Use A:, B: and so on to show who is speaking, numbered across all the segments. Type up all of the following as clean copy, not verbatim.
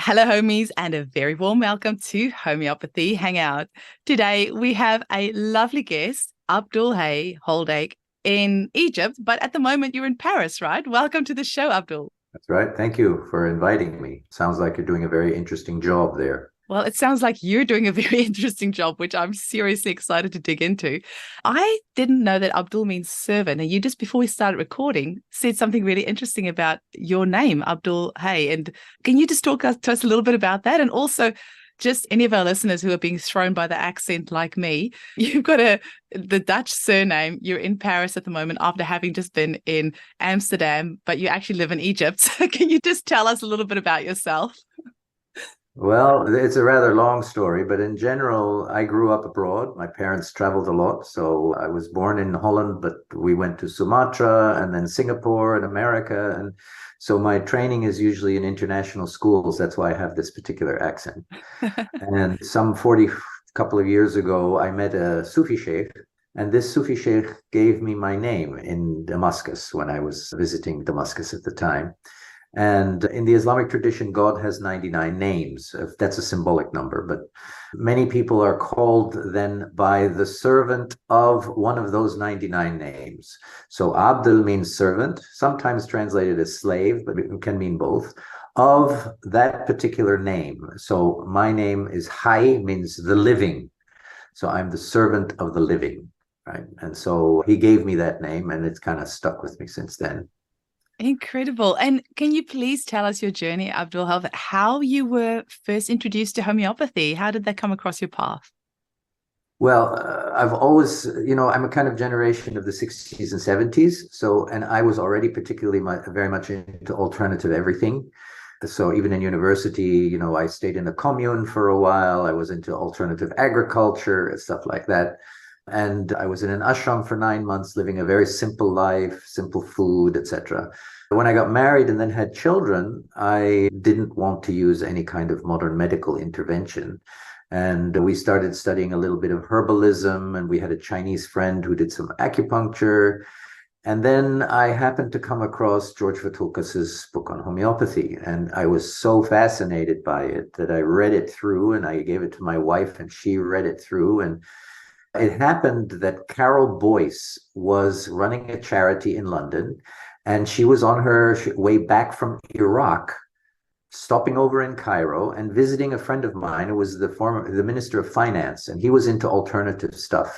A: Hello, homies, and a very warm welcome to Homeopathy Hangout. Today, we have a lovely guest, Abdul Hay Holdaik, in Egypt, but at the moment you're in Paris, right? Welcome to the show, Abdul.
B: That's right. Thank you for inviting me. Sounds like you're doing a very interesting job there.
A: Well, it sounds like you're doing a very interesting job, which I'm seriously excited to dig into. I didn't know that Abdul means servant. And you just before we started recording said something really interesting about your name, Abdul Hay. And can you just talk to us a little bit about that? And also, just any of our listeners who are being thrown by the accent like me, you've got the Dutch surname. You're in Paris at the moment after having just been in Amsterdam, but you actually live in Egypt. So can you just tell us a little bit about yourself?
B: Well, it's a rather long story, but in general, I grew up abroad. My parents traveled a lot. So I was born in Holland, but we went to Sumatra and then Singapore and America. And so my training is usually in international schools. That's why I have this particular accent. And some 40 couple of years ago, I met a Sufi sheikh. And this Sufi sheikh gave me my name in Damascus when I was visiting Damascus at the time. And in the Islamic tradition, God has 99 names. That's a symbolic number, but many people are called then by the servant of one of those 99 names. So Abdul means servant, sometimes translated as slave, but it can mean both, of that particular name. So my name is Hayy, means the living. So I'm the servant of the living, right? And so he gave me that name, and it's kind of stuck with me since then.
A: Incredible. And can you please tell us your journey, Abdul, how you were first introduced to homeopathy? How did that come across your path?
B: Well, I've always, I'm a kind of generation of the 60s and 70s. So, and I was already particularly very much into alternative everything. So even in university, I stayed in a commune for a while. I was into alternative agriculture and stuff like that. And I was in an ashram for 9 months, living a very simple life, simple food, etc. When I got married and then had children, I didn't want to use any kind of modern medical intervention. And we started studying a little bit of herbalism, and we had a Chinese friend who did some acupuncture. And then I happened to come across George Vithoulkas's book on homeopathy, and I was so fascinated by it that I read it through, and I gave it to my wife, and she read it through. And it happened that Carol Boyce was running a charity in London, and she was on her way back from Iraq, stopping over in Cairo and visiting a friend of mine who was the Minister of Finance, and he was into alternative stuff.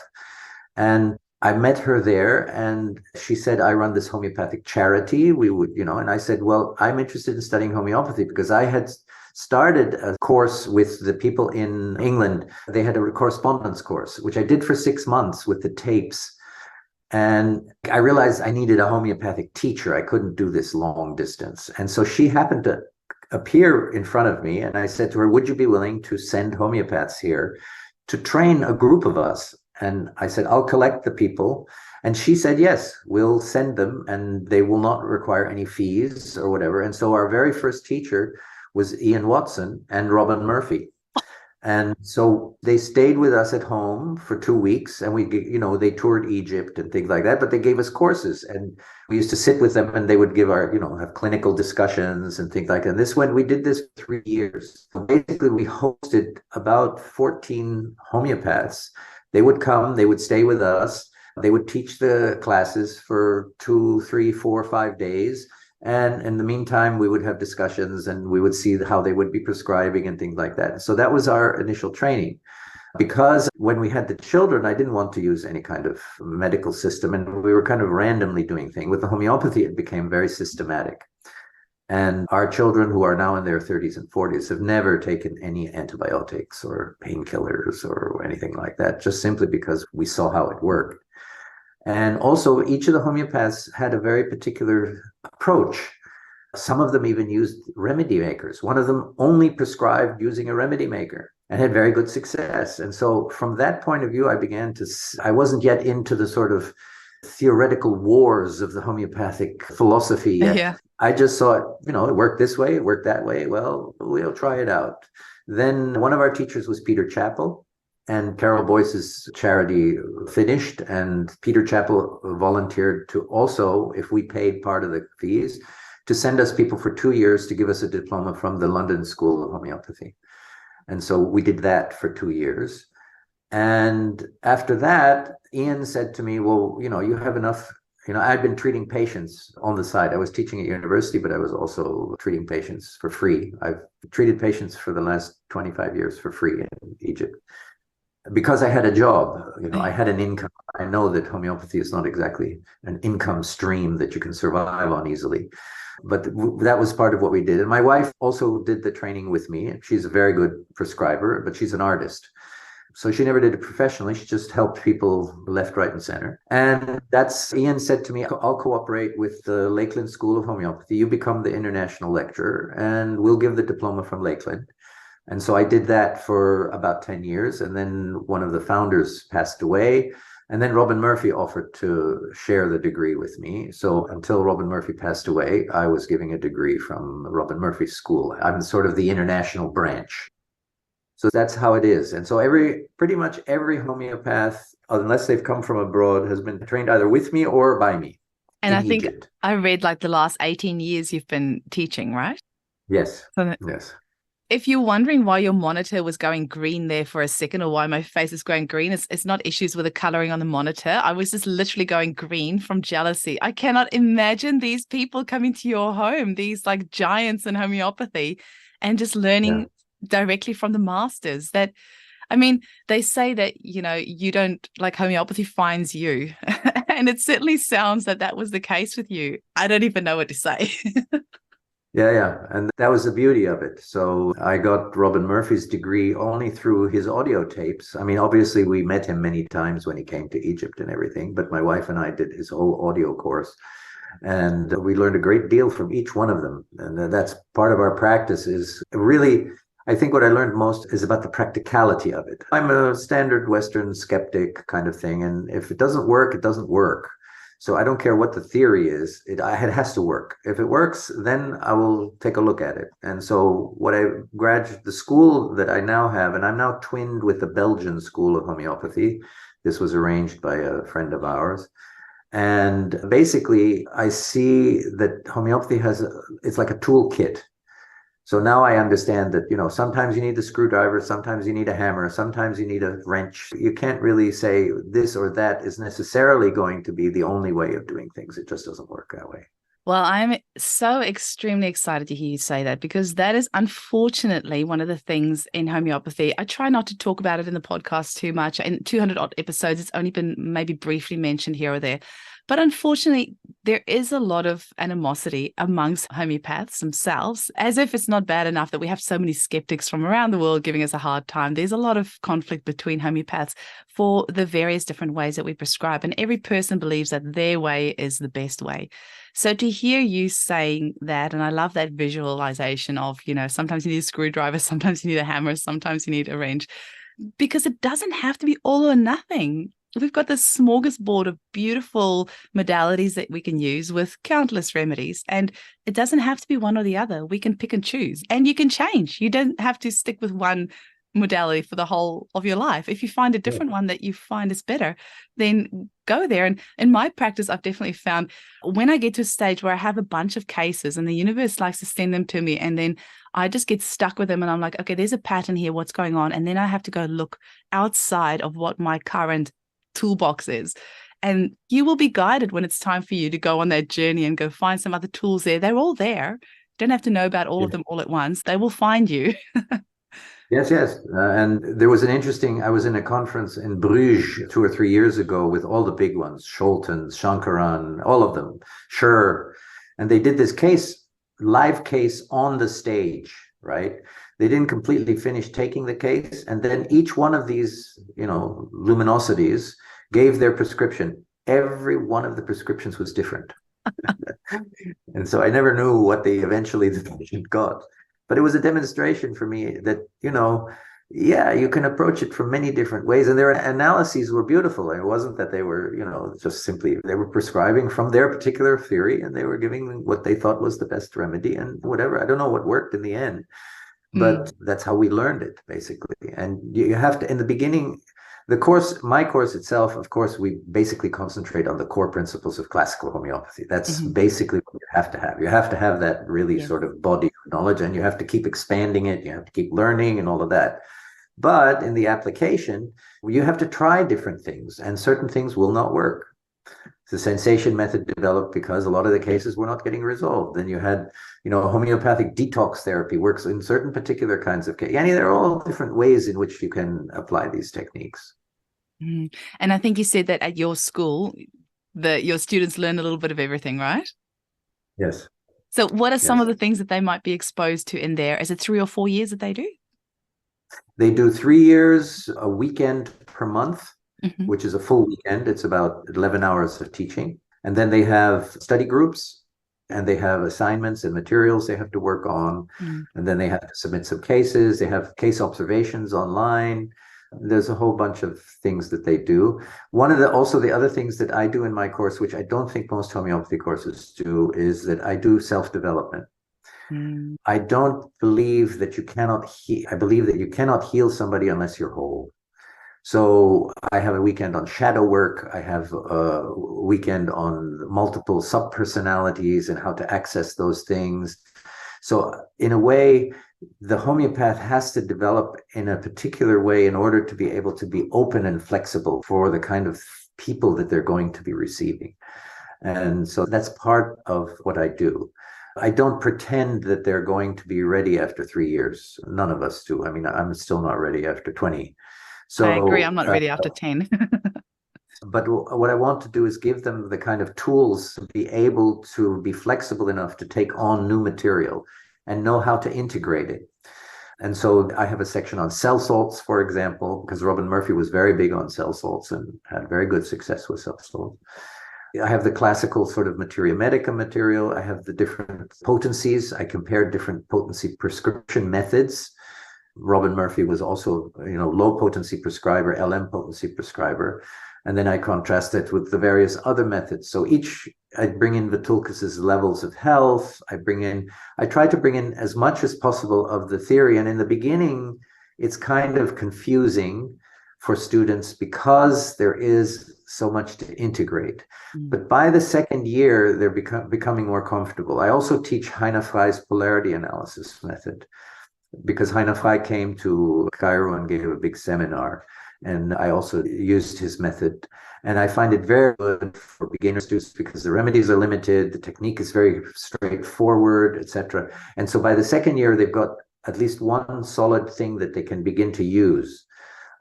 B: And I met her there, and she said, I run this homeopathic charity. We would, and I said, well, I'm interested in studying homeopathy because I had started a course with the people in England. They had a correspondence course, which I did for 6 months with the tapes. And I realized I needed a homeopathic teacher. I couldn't do this long distance. And so she happened to appear in front of me. And I said to her, would you be willing to send homeopaths here to train a group of us? And I said, I'll collect the people. And she said, yes, we'll send them, and they will not require any fees or whatever. And so our very first teacher was Ian Watson and Robin Murphy. And so they stayed with us at home for 2 weeks, and they toured Egypt and things like that, but they gave us courses, and we used to sit with them, and they would give have clinical discussions and things like that. And we did this for 3 years. So basically, we hosted about 14 homeopaths. They would come, they would stay with us, they would teach the classes for 2, 3, 4, 5 days. And in the meantime, we would have discussions, and we would see how they would be prescribing and things like that. So that was our initial training. Because when we had the children, I didn't want to use any kind of medical system, and we were kind of randomly doing things. With the homeopathy, it became very systematic. And our children, who are now in their 30s and 40s, have never taken any antibiotics or painkillers or anything like that, just simply because we saw how it worked. And also, each of the homeopaths had a very particular approach. Some of them even used remedy makers. One of them only prescribed using a remedy maker and had very good success. And so from that point of view, I wasn't yet into the sort of theoretical wars of the homeopathic philosophy yet.
A: Yeah.
B: I just saw it, it worked this way, it worked that way. Well, we'll try it out. Then one of our teachers was Peter Chappell. And Carol Boyce's charity finished, and Peter Chappell volunteered to also, if we paid part of the fees, to send us people for 2 years to give us a diploma from the London School of Homeopathy. And so we did that for 2 years. And after that, Ian said to me, well, you have enough. I'd been treating patients on the side. I was teaching at university, but I was also treating patients for free. I've treated patients for the last 25 years for free in Egypt. Because I had a job, I had an income. I know that homeopathy is not exactly an income stream that you can survive on easily. But that was part of what we did. And my wife also did the training with me. She's a very good prescriber, but she's an artist. So she never did it professionally. She just helped people left, right, and center. And Ian said to me, I'll cooperate with the Lakeland School of Homeopathy. You become the international lecturer, and we'll give the diploma from Lakeland. And so I did that for about 10 years. And then one of the founders passed away. And then Robin Murphy offered to share the degree with me. So until Robin Murphy passed away, I was giving a degree from Robin Murphy's school. I'm sort of the international branch. So that's how it is. And so pretty much every homeopath, unless they've come from abroad, has been trained either with me or by me.
A: And I think
B: Egypt.
A: I read like the last 18 years you've been teaching, right?
B: Yes.
A: So
B: yes.
A: If you're wondering why your monitor was going green there for a second, or why my face is going green, it's not issues with the coloring on the monitor. I was just literally going green from jealousy. I cannot imagine these people coming to your home, these like giants in homeopathy, and just learning directly from the masters. That, I mean, they say that, you don't, like, homeopathy finds you. And it certainly sounds that was the case with you. I don't even know what to say.
B: Yeah. And that was the beauty of it. So I got Robin Murphy's degree only through his audio tapes. I mean, obviously, we met him many times when he came to Egypt and everything, but my wife and I did his whole audio course. And we learned a great deal from each one of them. And that's part of our practice is really, I think what I learned most is about the practicality of it. I'm a standard Western skeptic kind of thing. And if it doesn't work, it doesn't work. So I don't care what the theory is, it has to work. If it works, then I will take a look at it. And so the school that I now have, and I'm now twinned with the Belgian School of Homeopathy. This was arranged by a friend of ours. And basically, I see that homeopathy it's like a toolkit. So now I understand that, sometimes you need a screwdriver, sometimes you need a hammer, sometimes you need a wrench. You can't really say this or that is necessarily going to be the only way of doing things. It just doesn't work that way.
A: Well, I'm so extremely excited to hear you say that, because that is unfortunately one of the things in homeopathy. I try not to talk about it in the podcast too much. In 200 odd episodes, it's only been maybe briefly mentioned here or there. But unfortunately, there is a lot of animosity amongst homeopaths themselves, as if it's not bad enough that we have so many skeptics from around the world giving us a hard time. There's a lot of conflict between homeopaths for the various different ways that we prescribe, and every person believes that their way is the best way. So to hear you saying that, and I love that visualization of, sometimes you need a screwdriver, sometimes you need a hammer, sometimes you need a wrench, because it doesn't have to be all or nothing. We've got this smorgasbord of beautiful modalities that we can use with countless remedies, and it doesn't have to be one or the other. We can pick and choose, and you can change. You don't have to stick with one modality for the whole of your life. If you find a different one that you find is better, then go there. And in my practice, I've definitely found when I get to a stage where I have a bunch of cases and the universe likes to send them to me, and then I just get stuck with them and I'm like, okay, there's a pattern here. What's going on? And then I have to go look outside of what my current toolbox is. And you will be guided when it's time for you to go on that journey and go find some other tools there. They're all there. You don't have to know about all of them all at once. They will find you.
B: Yes. And there was I was in a conference in Bruges 2 or 3 years ago with all the big ones, Scholten, Shankaran, all of them, Schur. And they did this live case on the stage, right? They didn't completely finish taking the case. And then each one of these, luminosities gave their prescription. Every one of the prescriptions was different. And so I never knew what the patient got. But it was a demonstration for me that, you can approach it from many different ways. And their analyses were beautiful. It wasn't that they were, just simply, they were prescribing from their particular theory, and they were giving what they thought was the best remedy and whatever. I don't know what worked in the end, but that's how we learned it, basically. And you have to, in the beginning, My course itself, of course, we basically concentrate on the core principles of classical homeopathy. That's basically what you have to have. You have to have that really sort of body of knowledge, and you have to keep expanding it. You have to keep learning and all of that. But in the application, you have to try different things, and certain things will not work. The sensation method developed because a lot of the cases were not getting resolved. Then you had, homeopathic detox therapy works in certain particular kinds of cases. Yeah, there are all different ways in which you can apply these techniques.
A: And I think you said that at your school, your students learn a little bit of everything, right?
B: Yes.
A: So what are some of the things that they might be exposed to in there? Is it 3 or 4 years that they do?
B: They do 3 years, a weekend per month, which is a full weekend. It's about 11 hours of teaching. And then they have study groups, and they have assignments and materials they have to work on. And then they have to submit some cases. They have case observations online. There's a whole bunch of things that they do. Also the other things that I do in my course, which I don't think most homeopathy courses do, is that I do self-development. I don't believe that you cannot heal. I believe that you cannot heal somebody unless you're whole. So I have a weekend on shadow work. I have a weekend on multiple subpersonalities and how to access those things. So in a way, the homeopath has to develop in a particular way in order to be able to be open and flexible for the kind of people that they're going to be receiving. And so that's part of what I do. I don't pretend that they're going to be ready after 3 years. None of us do. I mean, I'm still not ready after 20. So
A: I agree. I'm not ready after 10.
B: But what I want to do is give them the kind of tools to be able to be flexible enough to take on new material and know how to integrate it. And so I have a section on cell salts, for example, because Robin Murphy was very big on cell salts and had very good success with cell salts. I have the classical sort of materia medica material. I have the different potencies. I compared different potency prescription methods. Robin Murphy was also, low potency prescriber, LM potency prescriber. And then I contrast it with the various other methods. So I bring in Vitulcas's levels of health. I try to bring in as much as possible of the theory. And in the beginning, it's kind of confusing for students because there is so much to integrate. But by the second year, they're becoming more comfortable. I also teach Heine Frey's polarity analysis method, because Heine Frey came to Cairo and gave a big seminar. And I also used his method. And I find it very good for beginner students because the remedies are limited, the technique is very straightforward, etc. And so by the second year, they've got at least one solid thing that they can begin to use.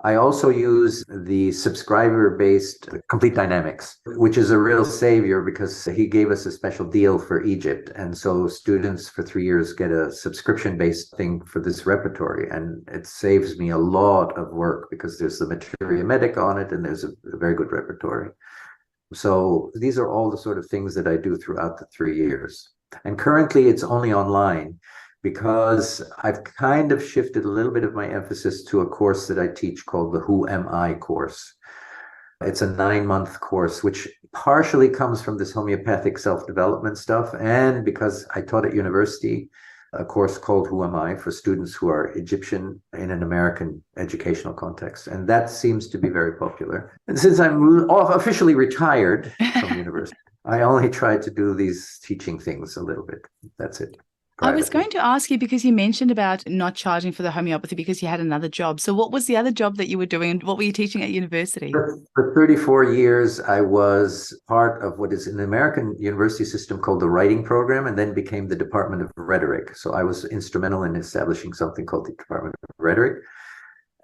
B: I also use the subscriber-based Complete Dynamics, which is a real savior because he gave us a special deal for Egypt. And so students for 3 years get a subscription-based thing for this repertory. And it saves me a lot of work because there's the materia medica on it and there's a very good repertory. So these are all the sort of things that I do throughout the 3 years. And currently it's only online, because I've kind of shifted a little bit of my emphasis to a course that I teach called the Who Am I course. It's a 9-month course, which partially comes from this homeopathic self-development stuff, and because I taught at university a course called Who Am I for students who are Egyptian in an American educational context. And that seems to be very popular. And since I'm officially retired from university, I only try to do these teaching things a little bit. That's it.
A: I was going to ask you, because you mentioned about not charging for the homeopathy because you had another job. So what was the other job that you were doing, and what were you teaching at university?
B: For 34 years, I was part of what is an American university system called the writing program, and then became the Department of Rhetoric. So I was instrumental in establishing something called the Department of Rhetoric.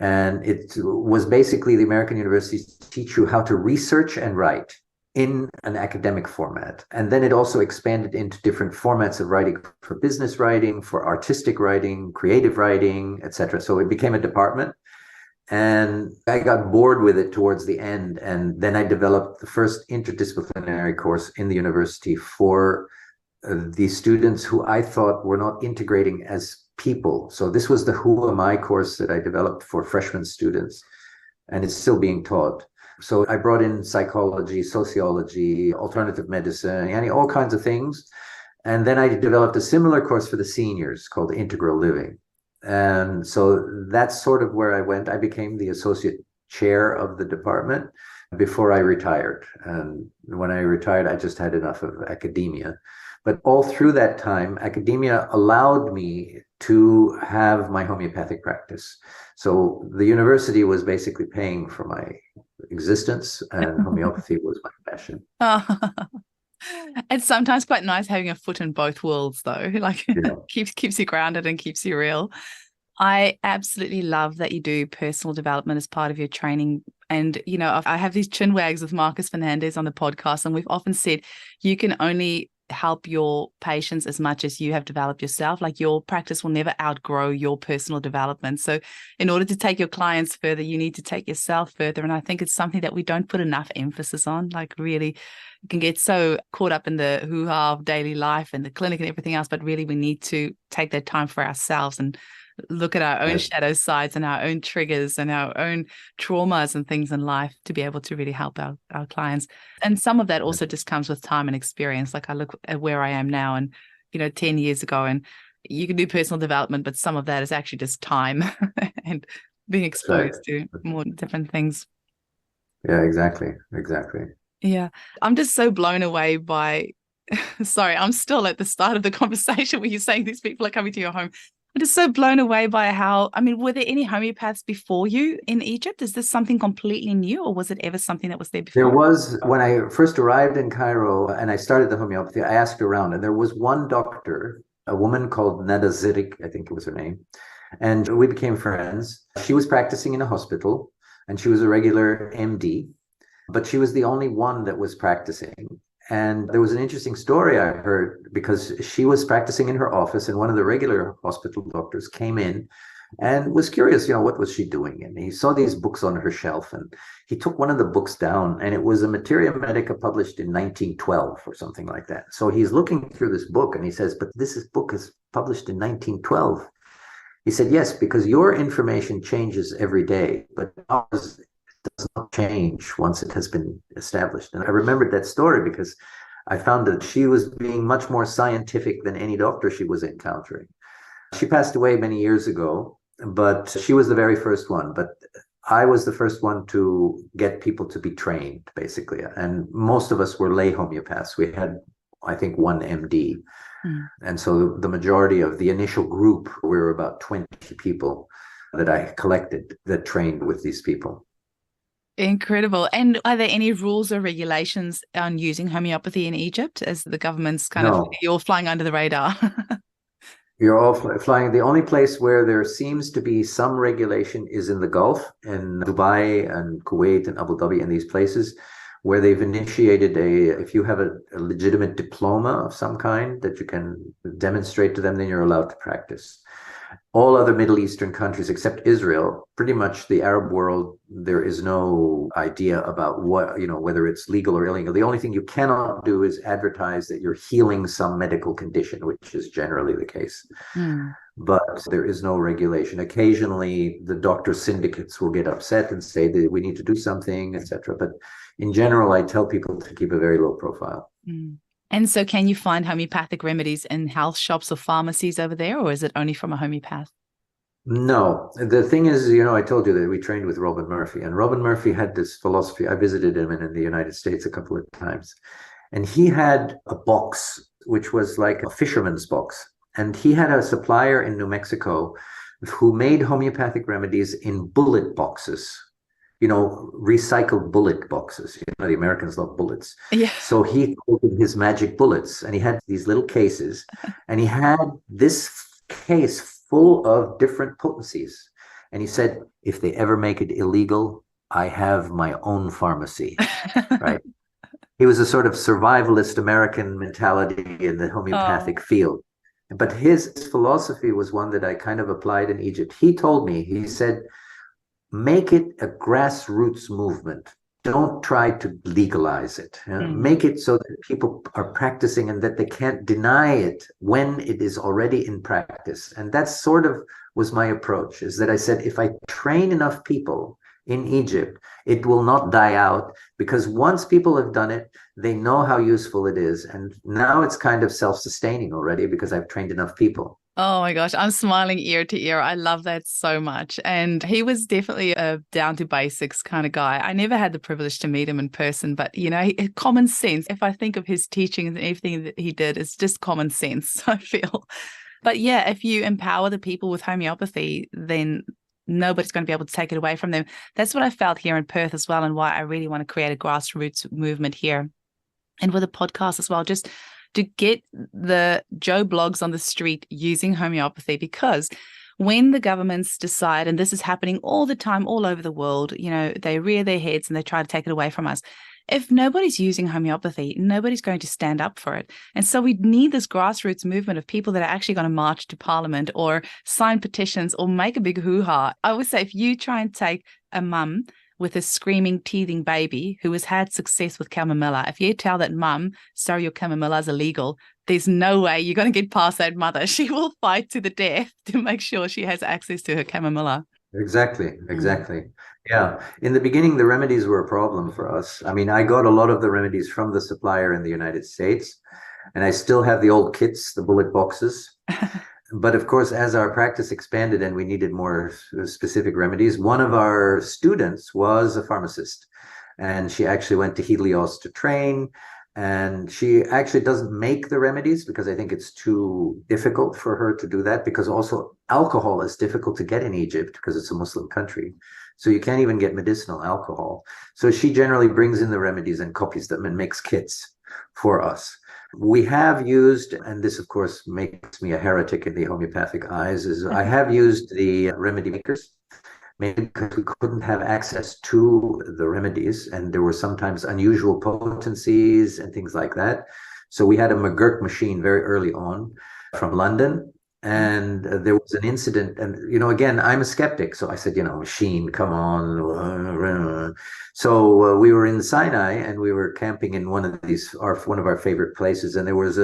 B: And it was basically the American universities teach you how to research and write in an academic format. And then it also expanded into different formats of writing, for business writing, for artistic writing, creative writing, etc. So it became a department. And I got bored with it towards the end. And then I developed the first interdisciplinary course in the university for the students who I thought were not integrating as people. So this was the Who Am I course that I developed for freshman students, and it's still being taught. So I brought in psychology, sociology, alternative medicine, all kinds of things. And then I developed a similar course for the seniors called Integral Living. And so that's sort of where I went. I became the associate chair of the department before I retired. And when I retired, I just had enough of academia. But all through that time, academia allowed me to have my homeopathic practice. So the university was basically paying for my existence, and homeopathy was my passion.
A: It's sometimes quite nice having a foot in both worlds, though. Like, keeps you grounded and keeps you real. I absolutely love that you do personal development as part of your training. And, you know, I have these chin wags with Marcus Fernandez on the podcast, and we've often said you can only help your patients as much as you have developed yourself. Like, your practice will never outgrow your personal development. So in order to take your clients further, you need to take yourself further. And I think it's something that we don't put enough emphasis on. Like, really, you can get so caught up in the hoo-ha of daily life and the clinic and everything else, but really we need to take that time for ourselves and look at our own shadow sides and our own triggers and our own traumas and things in life to be able to really help our clients. And some of that also just comes with time and experience. Like, I look at where I am now and, 10 years ago, and you can do personal development, but some of that is actually just time and being exposed to more different things.
B: Yeah, exactly.
A: Yeah. I'm just so blown away by, sorry, I'm still at the start of the conversation where you're saying these people are coming to your home. I'm just so blown away by were there any homeopaths before you in Egypt? Is this something completely new, or was it ever something that was there before?
B: There was, when I first arrived in Cairo and I started the homeopathy, I asked around, and there was one doctor, a woman called Nada Zirik, I think it was her name, and we became friends. She was practicing in a hospital, and she was a regular MD, but she was the only one that was practicing. And there was an interesting story I heard, because she was practicing in her office, and one of the regular hospital doctors came in and was curious, what was she doing? And he saw these books on her shelf, and he took one of the books down, and it was a Materia Medica published in 1912 or something like that. So he's looking through this book and he says, but this book is published in 1912. He said, yes, because your information changes every day, but ours does not change once it has been established. And I remembered that story because I found that she was being much more scientific than any doctor she was encountering. She passed away many years ago, but she was the very first one. But I was the first one to get people to be trained, basically. And most of us were lay homeopaths. We had, I think, one MD. And so the majority of the initial group, we were about 20 people that I collected that trained with these people.
A: Incredible. And are there any rules or regulations on using homeopathy in Egypt, as the government's you're flying under the radar?
B: You're all flying. The only place where there seems to be some regulation is in the Gulf, in Dubai and Kuwait and Abu Dhabi and these places, where they've initiated if you have a legitimate diploma of some kind that you can demonstrate to them, then you're allowed to practice. All other Middle Eastern countries except Israel, pretty much the Arab world, there is no idea about whether it's legal or illegal. The only thing you cannot do is advertise that you're healing some medical condition, which is generally the case. But there is no regulation. Occasionally, the doctor syndicates will get upset and say that we need to do something, etc. But in general, I tell people to keep a very low profile.
A: And so can you find homeopathic remedies in health shops or pharmacies over there, or is it only from a homeopath?
B: No. The thing is, I told you that we trained with Robin Murphy, and Robin Murphy had this philosophy. I visited him in the United States a couple of times, and he had a box, which was like a fisherman's box. And he had a supplier in New Mexico who made homeopathic remedies in bullet boxes. Recycled bullet boxes. The Americans love bullets.
A: Yeah.
B: So he called them his magic bullets, and he had these little cases, and he had this case full of different potencies. And he said, if they ever make it illegal, I have my own pharmacy, right? He was a sort of survivalist American mentality in the homeopathic field. But his philosophy was one that I kind of applied in Egypt. He told me, he said, make it a grassroots movement. Don't try to legalize it. Make it so that people are practicing and that they can't deny it when it is already in practice. And that sort of was my approach, is that I said, if I train enough people in Egypt, it will not die out, because once people have done it, they know how useful it is. And now it's kind of self-sustaining already because I've trained enough people.
A: Oh my gosh, I'm smiling ear to ear. I love that so much. And he was definitely a down to basics kind of guy. I never had the privilege to meet him in person, but common sense. If I think of his teachings and everything that he did, it's just common sense, I feel. But yeah, if you empower the people with homeopathy, then nobody's going to be able to take it away from them. That's what I felt here in Perth as well, and why I really want to create a grassroots movement here. And with a podcast as well, just to get the Joe blogs on the street using homeopathy, because when the governments decide, and this is happening all the time, all over the world, they rear their heads and they try to take it away from us. If nobody's using homeopathy, nobody's going to stand up for it. And so we need this grassroots movement of people that are actually going to march to Parliament or sign petitions or make a big hoo-ha. I would say if you try and take a mum with a screaming, teething baby who has had success with chamomilla, if you tell that mum, sorry, your chamomilla is illegal, there's no way you're going to get past that mother. She will fight to the death to make sure she has access to her chamomilla.
B: Exactly, exactly. Yeah. In the beginning, the remedies were a problem for us. I mean, I got a lot of the remedies from the supplier in the United States, and I still have the old kits, the bullet boxes. But of course, as our practice expanded and we needed more specific remedies, one of our students was a pharmacist, and she actually went to Helios to train. And she actually doesn't make the remedies because I think it's too difficult for her to do that, because also alcohol is difficult to get in Egypt because it's a Muslim country. So you can't even get medicinal alcohol. So she generally brings in the remedies and copies them and makes kits for us. We have used, and this of course makes me a heretic in the homeopathic eyes, is I have used the remedy makers, mainly because we couldn't have access to the remedies, and there were sometimes unusual potencies and things like that. So we had a McGurk machine very early on from London, and there was an incident. And again, I'm a skeptic, so I said, machine, come on. So we were in Sinai, and we were camping in one of our favorite places, and there was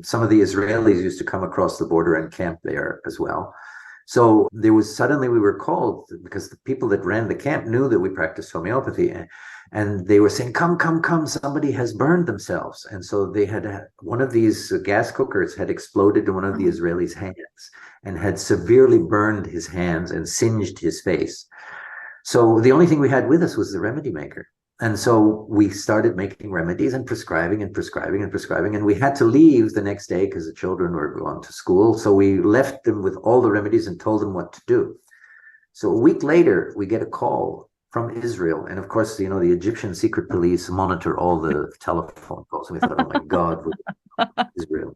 B: some of the Israelis used to come across the border and camp there as well. So we were called because the people that ran the camp knew that we practiced homeopathy, and they were saying, come, somebody has burned themselves. And so they had one of these gas cookers had exploded in one of the Israelis' hands and had severely burned his hands and singed his face. So the only thing we had with us was the remedy maker. And so we started making remedies and prescribing and prescribing and prescribing. And we had to leave the next day because the children were going to school. So we left them with all the remedies and told them what to do. So a week later, we get a call from Israel. And of course, the Egyptian secret police monitor all the telephone calls. And we thought, oh my God, Israel.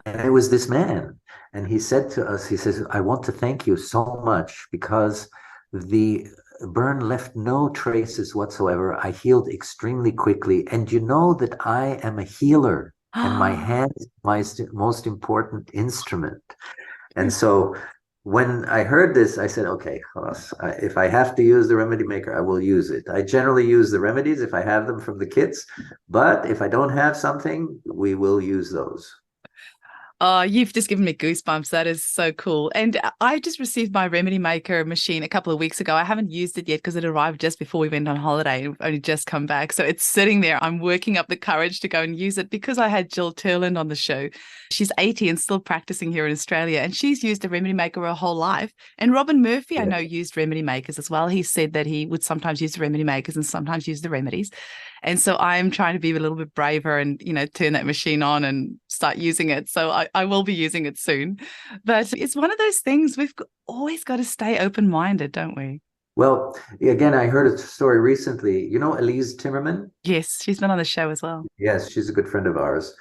B: And it was this man. And he said to us, he says, I want to thank you so much because the burn left no traces whatsoever. I healed extremely quickly. And you know that I am a healer and my hand is my most important instrument. And so when I heard this, I said, okay, if I have to use the remedy maker, I will use it. I generally use the remedies if I have them from the kits, but if I don't have something, we will use those.
A: Oh, you've just given me goosebumps. That is so cool. And I just received my Remedy Maker machine a couple of weeks ago. I haven't used it yet because it arrived just before we went on holiday and we've only just come back. So it's sitting there. I'm working up the courage to go and use it because I had Jill Turland on the show. She's 80 and still practicing here in Australia, and she's used a Remedy Maker her whole life. And Robin Murphy, I know, used Remedy Makers as well. He said that he would sometimes use the Remedy Makers and sometimes use the remedies. And so I'm trying to be a little bit braver and, turn that machine on and start using it. So I will be using it soon. But it's one of those things we've always got to stay open-minded, don't we?
B: Well, again, I heard a story recently. You know Elise Timmerman?
A: Yes, she's been on the show as well.
B: Yes, she's a good friend of ours.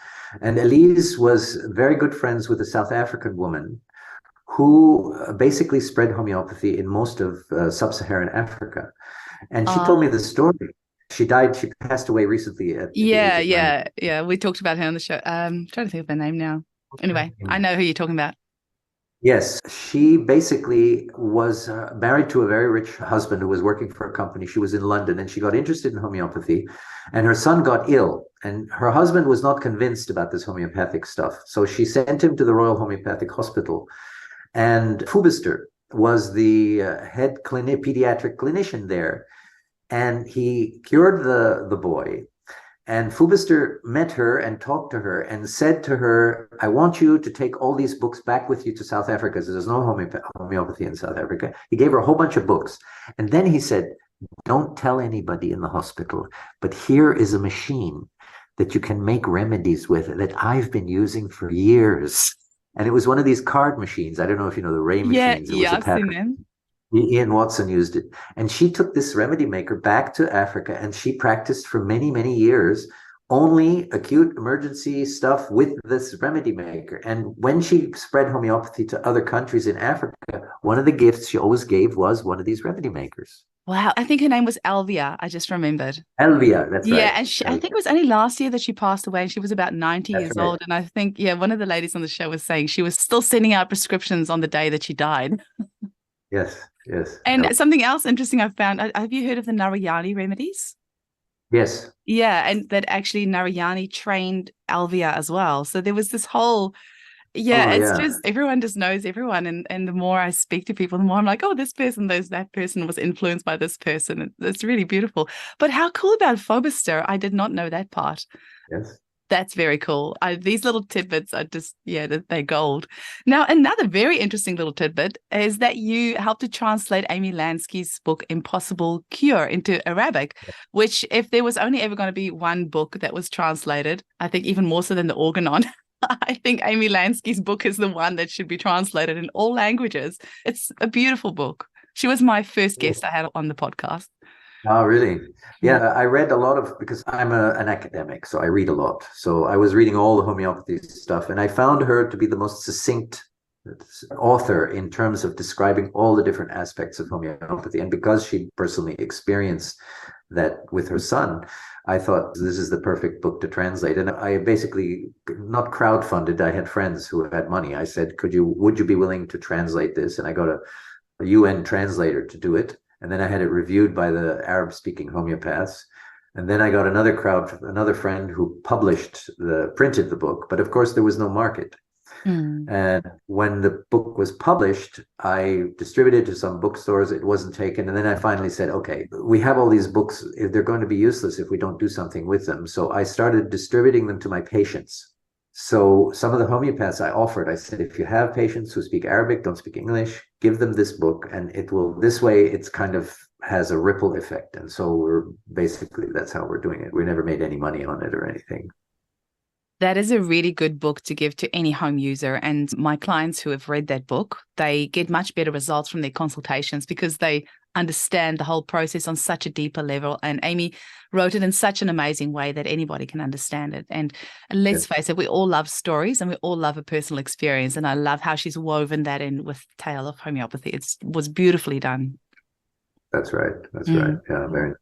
B: And Elise was very good friends with a South African woman who basically spread homeopathy in most of sub-Saharan Africa. And she told me the story. She passed away recently.
A: Yeah. We talked about her on the show. I'm trying to think of her name now. Anyway, I know who you're talking about.
B: Yes, she basically was married to a very rich husband who was working for a company. She was in London and she got interested in homeopathy, and her son got ill, and her husband was not convinced about this homeopathic stuff. So she sent him to the Royal Homeopathic Hospital, and Fubister was the head pediatric clinician there. And he cured the boy. And Fubister met her and talked to her and said to her, I want you to take all these books back with you to South Africa, because there's no homeopathy in South Africa. He gave her a whole bunch of books. And then he said, don't tell anybody in the hospital, but here is a machine that you can make remedies with that I've been using for years. And it was one of these card machines. I don't know if you know the Ray machines. It was
A: I've seen them.
B: Ian Watson used it. And she took this remedy maker back to Africa, and she practiced for many, many years, only acute emergency stuff with this remedy maker. And when she spread homeopathy to other countries in Africa, one of the gifts she always gave was one of these remedy makers.
A: Wow. I think her name was Elvia. I just remembered.
B: Elvia, that's right.
A: Yeah, and I think it was only last year that she passed away, and she was about 90 years old. And I think, one of the ladies on the show was saying she was still sending out prescriptions on the day that she died.
B: Yes. Yes.
A: And something else interesting I found, have you heard of the Narayani remedies?
B: Yes.
A: Yeah, and that actually Narayani trained Alvia as well. So there was this whole, just everyone just knows everyone. And the more I speak to people, the more I'm like, oh, this person knows that person was influenced by this person. It's really beautiful. But how cool about Phobister? I did not know that part.
B: Yes.
A: That's very cool. These little tidbits are just, they're gold. Now, another very interesting little tidbit is that you helped to translate Amy Lansky's book, Impossible Cure, into Arabic, which if there was only ever going to be one book that was translated, I think even more so than the Organon, I think Amy Lansky's book is the one that should be translated in all languages. It's a beautiful book. She was my first guest I had on the podcast.
B: Oh, really? Yeah, I read a lot because I'm an academic, so I read a lot. So I was reading all the homeopathy stuff, and I found her to be the most succinct author in terms of describing all the different aspects of homeopathy. And because she personally experienced that with her son, I thought this is the perfect book to translate. And I basically not crowdfunded. I had friends who had money. I said, would you be willing to translate this? And I got a UN translator to do it. And then I had it reviewed by the Arab-speaking homeopaths. And then I got another friend who printed the book. But of course, there was no market. And when the book was published, I distributed to some bookstores. It wasn't taken. And then I finally said, okay, we have all these books. They're going to be useless if we don't do something with them. So I started distributing them to my patients. So some of the homeopaths I said, if you have patients who speak Arabic, don't speak English, give them this book, and this way it's kind of has a ripple effect. And so that's how we're doing it. We never made any money on it or anything.
A: That is a really good book to give to any home user. And my clients who have read that book, they get much better results from their consultations because they understand the whole process on such a deeper level. And Amy wrote it in such an amazing way that anybody can understand it. And let's face it, we all love stories and we all love a personal experience. And I love how she's woven that in with Tale of Homeopathy. It was beautifully done.
B: That's right. That's right. Yeah, very nice.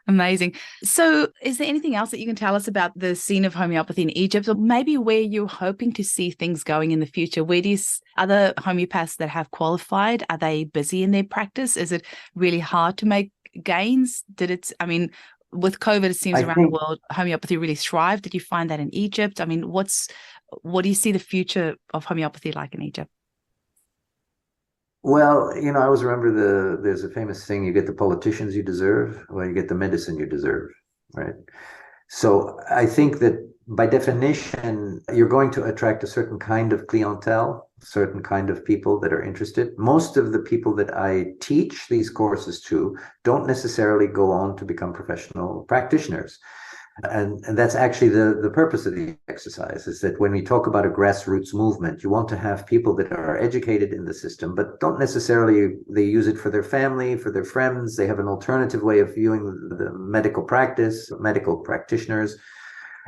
A: Amazing. So is there anything else that you can tell us about the scene of homeopathy in Egypt, or maybe where you're hoping to see things going in the future? Where do other homeopaths that have qualified, are they busy in their practice? Is it really hard to make gains? With COVID, it seems around the world, homeopathy really thrived. Did you find that in Egypt? I mean, what do you see the future of homeopathy like in Egypt?
B: Well, I always remember there's a famous saying, you get the politicians you deserve, well, you get the medicine you deserve, right? So I think that by definition, you're going to attract a certain kind of clientele, certain kind of people that are interested. Most of the people that I teach these courses to don't necessarily go on to become professional practitioners. And that's actually the purpose of the exercise, is that when we talk about a grassroots movement, you want to have people that are educated in the system, but don't necessarily, they use it for their family, for their friends. They have an alternative way of viewing the medical practice, medical practitioners.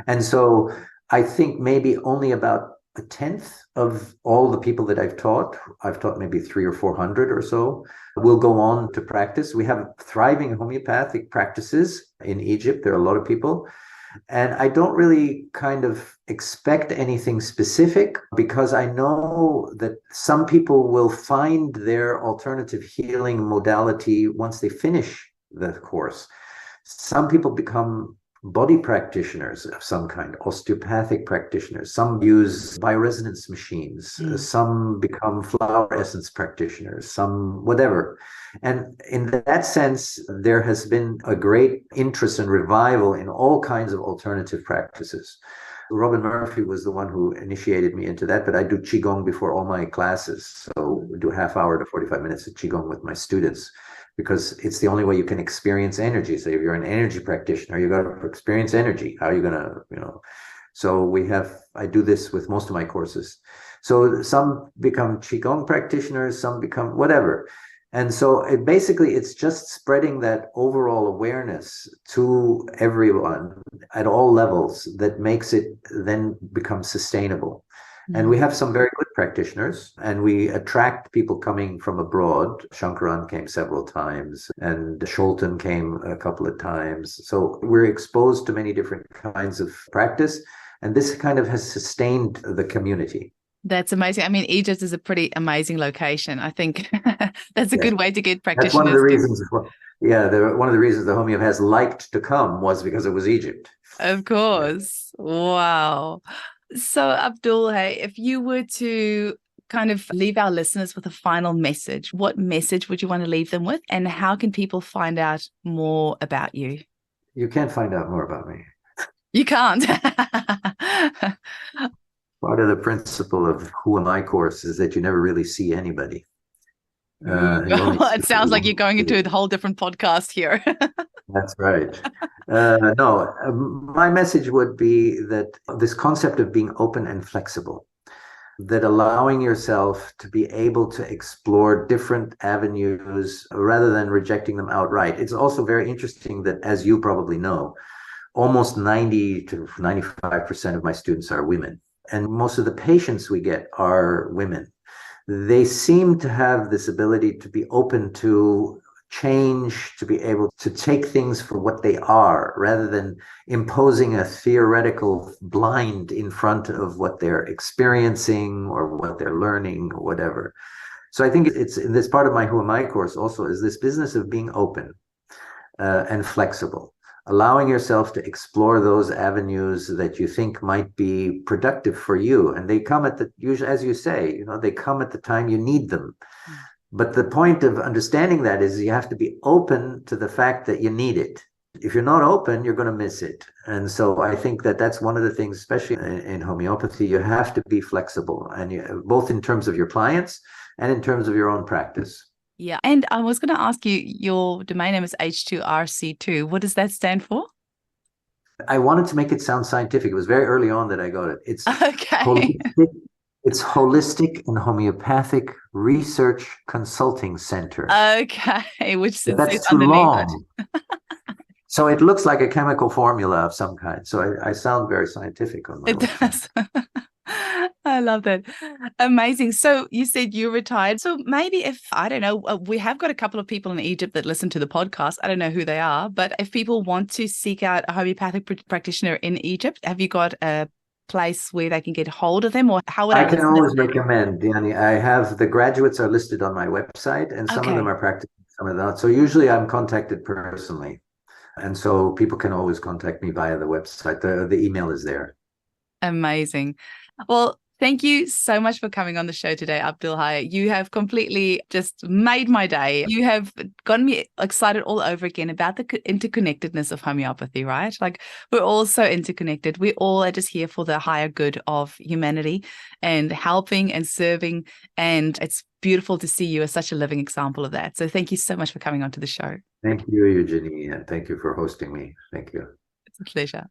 B: And so I think maybe only about a tenth of all the people that I've taught maybe 300 or 400 or so, will go on to practice. We have thriving homeopathic practices in Egypt. There are a lot of people. And I don't really kind of expect anything specific, because I know that some people will find their alternative healing modality once they finish the course. Some people become body practitioners of some kind, osteopathic practitioners. Some use bioresonance machines. Some become flower essence practitioners, some whatever. And in that sense, there has been a great interest and revival in all kinds of alternative practices. Robin Murphy was the one who initiated me into that, but I do Qigong before all my classes. So we do half hour to 45 minutes of Qigong with my students, because it's the only way you can experience energy. So if you're an energy practitioner, you got to experience energy. How are you going to, So I do this with most of my courses. So some become Qigong practitioners, some become whatever. And so it's just spreading that overall awareness to everyone at all levels that makes it then become sustainable. And we have some very good practitioners, and we attract people coming from abroad. Shankaran came several times, and Scholten came a couple of times. So we're exposed to many different kinds of practice, and this kind of has sustained the community.
A: That's amazing. I mean, Egypt is a pretty amazing location. I think that's a good way to get practitioners.
B: That's one of the reasons. One of the reasons the homeopaths liked to come was because it was Egypt.
A: Of course. Yeah. Wow. So, Abdul Hay, if you were to kind of leave our listeners with a final message, what message would you want to leave them with? And how can people find out more about you?
B: You can't find out more about me.
A: You can't.
B: Part of the principle of Who Am I course is that you never really see anybody.
A: It sounds like you're going into a whole different podcast here.
B: That's right. No, my message would be that this concept of being open and flexible, that allowing yourself to be able to explore different avenues rather than rejecting them outright. It's also very interesting that, as you probably know, almost 90 to 95% of my students are women. And most of the patients we get are women. They seem to have this ability to be open to change, to be able to take things for what they are, rather than imposing a theoretical blind in front of what they're experiencing or what they're learning or whatever. So I think it's in this part of my Who Am I course also is this business of being open and flexible, allowing yourself to explore those avenues that you think might be productive for you. And they come at usually, as you say, they come at the time you need them. But the point of understanding that is you have to be open to the fact that you need it. If you're not open, you're going to miss it. And so I think that that's one of the things, especially in homeopathy, you have to be flexible, and both in terms of your clients and in terms of your own practice.
A: Yeah. And I was going to ask you, your domain name is H2RC2. What does that stand for?
B: I wanted to make it sound scientific. It was very early on that I got it. It's
A: okay.
B: It's Holistic and Homeopathic Research Consulting Center.
A: Okay, which is
B: that's too long. So it looks like a chemical formula of some kind. So I sound very scientific on my website.
A: I love that. Amazing. So you said you retired. So maybe if, I don't know, we have got a couple of people in Egypt that listen to the podcast. I don't know who they are, but if people want to seek out a homeopathic practitioner in Egypt, have you got a place where they can get hold of them, or how would I
B: can always recommend, Diani. I have the graduates are listed on my website, and some of them are practicing, some of them not. So usually I'm contacted personally. And so people can always contact me via the website. The email is there.
A: Amazing. Well, thank you so much for coming on the show today, Abdul Hay. You have completely just made my day. You have gotten me excited all over again about the interconnectedness of homeopathy, right? Like, we're all so interconnected. We all are just here for the higher good of humanity and helping and serving. And it's beautiful to see you as such a living example of that. So thank you so much for coming onto the show.
B: Thank you, Eugenie, and thank you for hosting me. Thank you.
A: It's a pleasure.